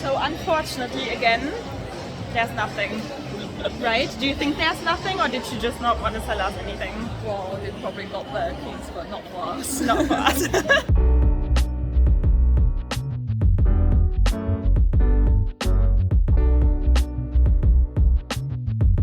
So unfortunately, again, there's nothing. Right? Do you think there's nothing, or did she just not want to sell us anything? Well, they probably got their keys, but not for us. Not for us.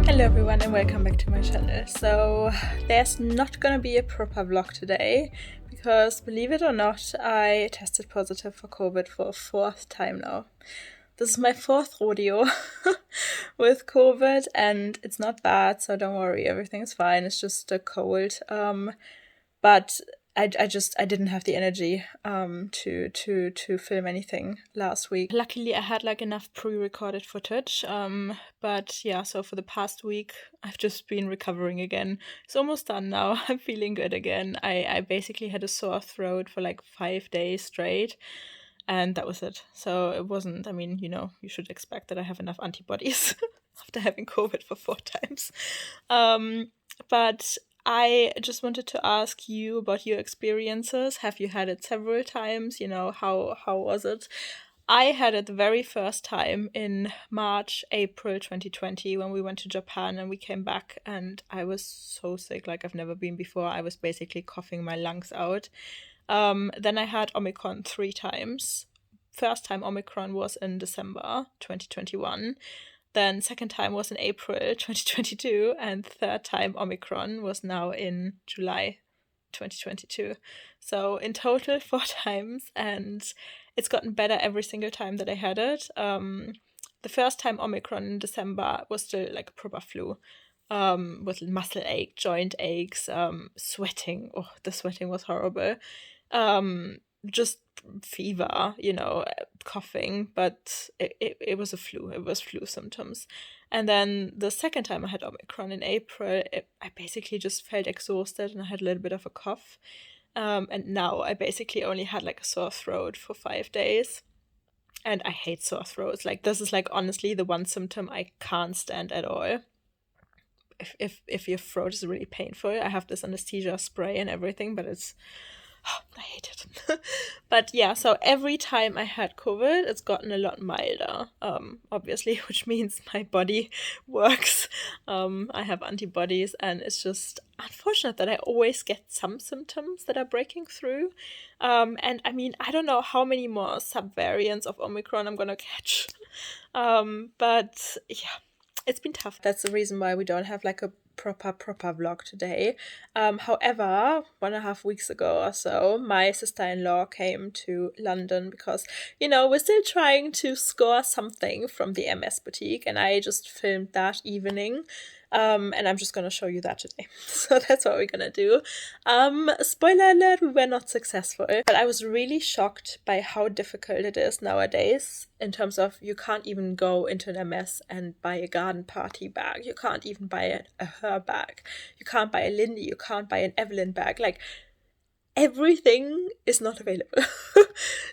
Hello everyone and welcome back to my channel. So there's not gonna be a proper vlog today because, believe it or not, I tested positive for COVID for a fourth time now. This is my fourth rodeo with COVID and it's not bad, so don't worry, everything's fine. It's just a cold. But I didn't have the energy to film anything last week. Luckily, I had like enough pre-recorded footage. But yeah, so for the past week, I've just been recovering again. It's almost done now. I'm feeling good again. I basically had a sore throat for like 5 days straight. And that was it. So it wasn't, I mean, you know, you should expect that I have enough antibodies after having COVID for 4 times. But I just wanted to ask you about your experiences. Have you had it several times? You know, how was it? I had it the very first time in March, April 2020 when we went to Japan and we came back and I was so sick like I've never been before. I was basically coughing my lungs out. Then I had Omicron 3 times. First time Omicron was in December 2021. Then second time was in April 2022. And third time Omicron was now in July 2022. So in total 4 times. And it's gotten better every single time that I had it. The first time Omicron in December was still like a proper flu. With muscle ache, joint aches, sweating. Oh, the sweating was horrible. Just fever, you know, coughing, but it was a flu. It was flu symptoms. And then the second time I had Omicron in April, I basically just felt exhausted and I had a little bit of a cough. And now I basically only had like a sore throat for 5 days. And I hate sore throats. Like, this is like honestly the one symptom I can't stand at all. If your throat is really painful, I have this anesthesia spray and everything, but I hate it. But yeah, so every time I had COVID, it's gotten a lot milder, obviously, which means my body works. I have antibodies and it's just unfortunate that I always get some symptoms that are breaking through. And I mean, I don't know how many more subvariants of Omicron I'm gonna catch. But yeah. It's been tough. That's the reason why we don't have like a proper vlog today. However, 1.5 weeks ago or so, my sister-in-law came to London because, you know, we're still trying to score something from the Hermes boutique, and I just filmed that evening. And I'm just gonna show you that today. So that's what we're gonna do. Spoiler alert, we were not successful. But I was really shocked by how difficult it is nowadays in terms of you can't even go into an Hermes and buy a garden party bag. You can't even buy a Her bag. You can't buy a Lindy. You can't buy an Evelyn bag. Like, everything is not available.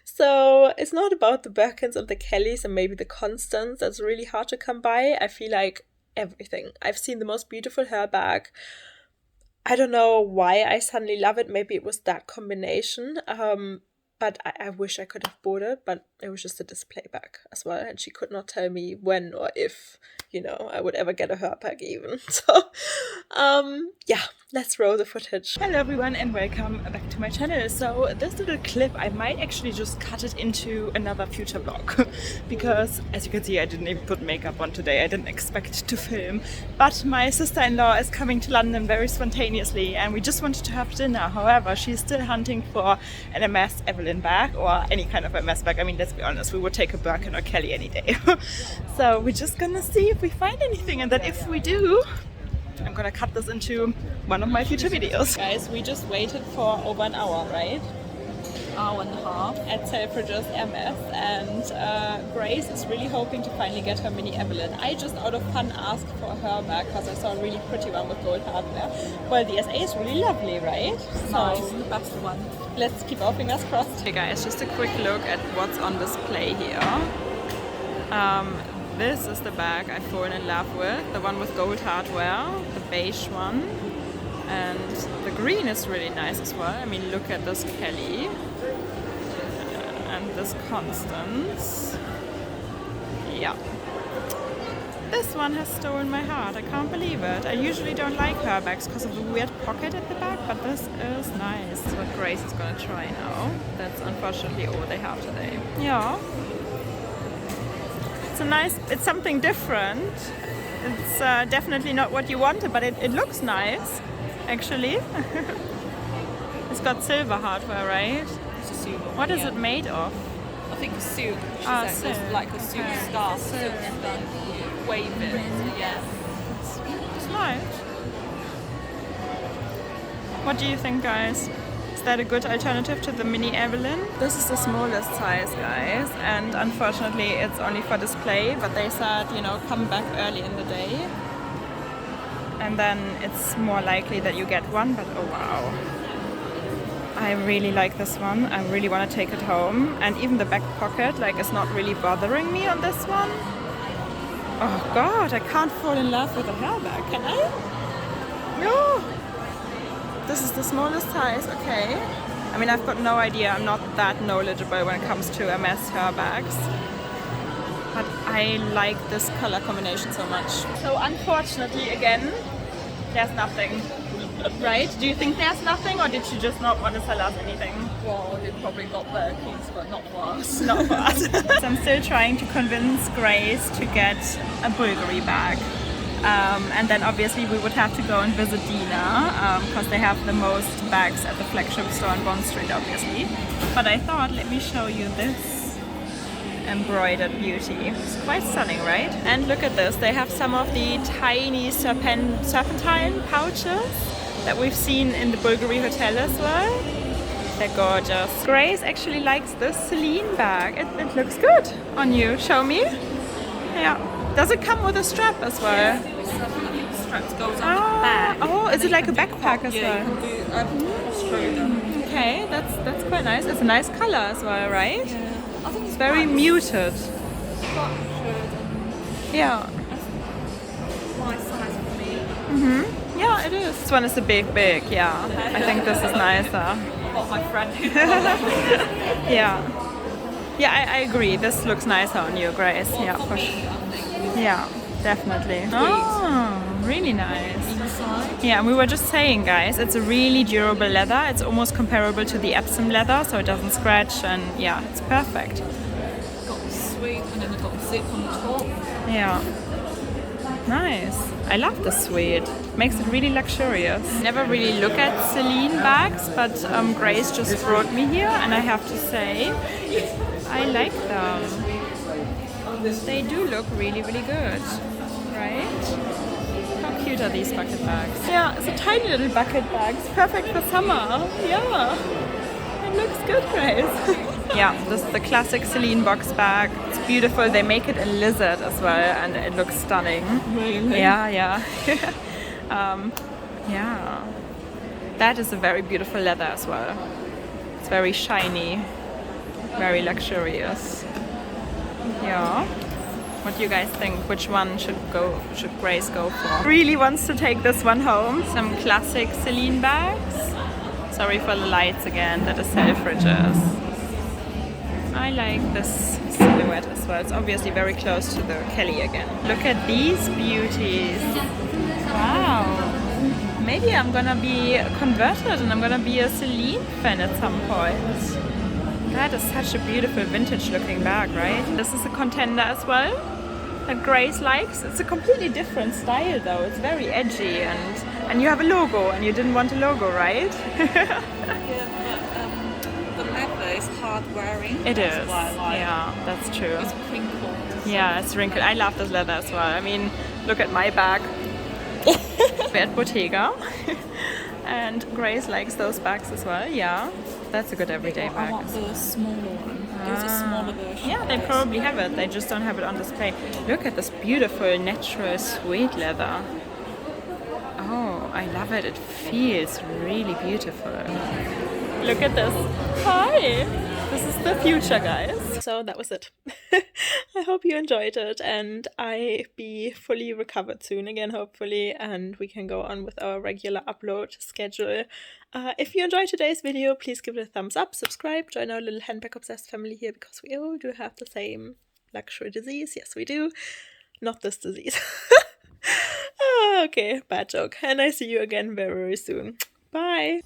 So it's not about the Birkins and the Kellys and maybe the Constants. That's really hard to come by. I feel like everything. I've seen the most beautiful Her bag. I don't know why I suddenly love it. Maybe it was that combination. But I wish I could have bought it, but it was just a display bag as well. And she could not tell me when or if, you know, I would ever get a Her bag even. So, yeah, let's roll the footage. Hello everyone and welcome back to my channel. So this little clip, I might actually just cut it into another future vlog. Because as you can see, I didn't even put makeup on today. I didn't expect to film. But my sister-in-law is coming to London very spontaneously and we just wanted to have dinner. However, she's still hunting for an Hermes Evelyn bag or any kind of Hermes bag. I mean, let's be honest, we would take a Birkin or Kelly any day. So we're just gonna see if we find anything, and then if we do, I'm gonna cut this into one of my future videos. Guys, we just waited for over an hour, right? Hour and a half. At Selfridges Hermes, and Grace is really hoping to finally get her mini Evelyn. I just out of fun asked for her bag because I saw a really pretty one with gold hardware. Well, the SA is really lovely, right? Nice, So the best one. let's keep our fingers crossed. Hey guys, just a quick look at what's on display here. This is the bag I've fallen in love with, the one with gold hardware, the beige one. And the green is really nice as well. I mean, look at this Kelly and this Constance. yeah. This one has stolen my heart. I can't believe it. I usually don't like her bags because of the weird pocket at the back, but this is nice. That's what Grace is gonna try now. That's unfortunately all they have today. Yeah. It's something different. It's definitely not what you wanted, but it looks nice, actually. It's got silver hardware, right? It's a silver. What is it made of? I think it's silk. She Ah, said it's silk. like a silk Okay. scarf, silk done, wave it. Yeah. It's nice. What do you think, guys? Is that a good alternative to the mini Evelyn? This is the smallest size, guys, and unfortunately it's only for display, but they said, you know, come back early in the day and then it's more likely that you get one, but oh wow. I really like this one. I really want to take it home, and even the back pocket, like, is not really bothering me on this one. Oh god, I can't fall in love with a handbag, can I? No! This is the smallest size, okay. I mean, I've got no idea, I'm not that knowledgeable when it comes to Hermes bags. But I like this color combination so much. So unfortunately, again, there's nothing. Right? Do you think there's nothing, or did she just not want to sell us anything? Well, they probably got Birkins, but not for us. Not for us. So I'm still trying to convince Grace to get a Bvlgari bag. And then obviously we would have to go and visit Dina because they have the most bags at the flagship store on Bond Street, obviously. But I thought, let me show you this embroidered beauty. It's quite stunning, right? And look at this. They have some of the tiny serpentine pouches that we've seen in the Bvlgari Hotel as well. They're gorgeous. Grace actually likes this Celine bag. It looks good on you. Show me. Yeah. Does it come with a strap as well? Straps goes on the bag. Oh, is it like a backpack as well? Yeah, you can do Okay, that's quite nice. It's a nice color as well, right? Yeah. I think it's Very muted. structured and Yeah. my size for me. Yeah, it is. This one is a big, yeah. I think this is nicer. What my friend Yeah. Yeah, I agree. This looks nicer on you, Grace. Yeah, for sure. Yeah, definitely. Oh, really nice. inside. Yeah, and we were just saying, guys, it's a really durable leather. It's almost comparable to the Epsom leather, so it doesn't scratch, and yeah, it's perfect. Got the suede and then it got zip on the top. Yeah. Nice. I love the suede. Makes it really luxurious. Never really look at Celine bags, but Grace just brought me here, and I have to say, I like them. They do look really, really good, right? How cute are these bucket bags? Yeah, it's a tiny little bucket bag. It's perfect for summer. Yeah. It looks good, Grace. Yeah, this is the classic Celine Box Bag. It's beautiful. They make it in lizard as well, and it looks stunning. Really? Yeah. Yeah. That is a very beautiful leather as well. It's very shiny, very luxurious. Yeah. What do you guys think? Which one should Grace go for? Really wants to take this one home. Some classic Celine bags. Sorry for the lights again, that is Selfridges. I like this silhouette as well. It's obviously very close to the Kelly again. Look at these beauties. Wow. Maybe I'm gonna be converted and I'm gonna be a Celine fan at some point. That is such a beautiful vintage looking bag, right? This is a contender as well that Grace likes. It's a completely different style though. It's very edgy, and you have a logo, and you didn't want a logo, right? Yeah, but the leather is hard wearing. It That's is. why I like Yeah, that's true. It's crinkled. Yeah, it's wrinkled. I love this leather as well. I mean, look at my bag. We're at Bottega. And Grace likes those bags as well. Yeah, that's a good everyday I bag. want the smaller one. There's a smaller version. Yeah, they probably have it. They just don't have it on display. Look at this beautiful natural suede leather. Oh, I love it. It feels really beautiful. Look at this. Hi! This is the future, guys. So that was it. I hope you enjoyed it, and I be fully recovered soon again, hopefully, and we can go on with our regular upload schedule. If you enjoyed today's video, please give it a thumbs up, subscribe, join our little handbag obsessed family here, because we all do have the same luxury disease. Yes, we do. Not this disease. Okay, bad joke. And I see you again very, very soon. Bye.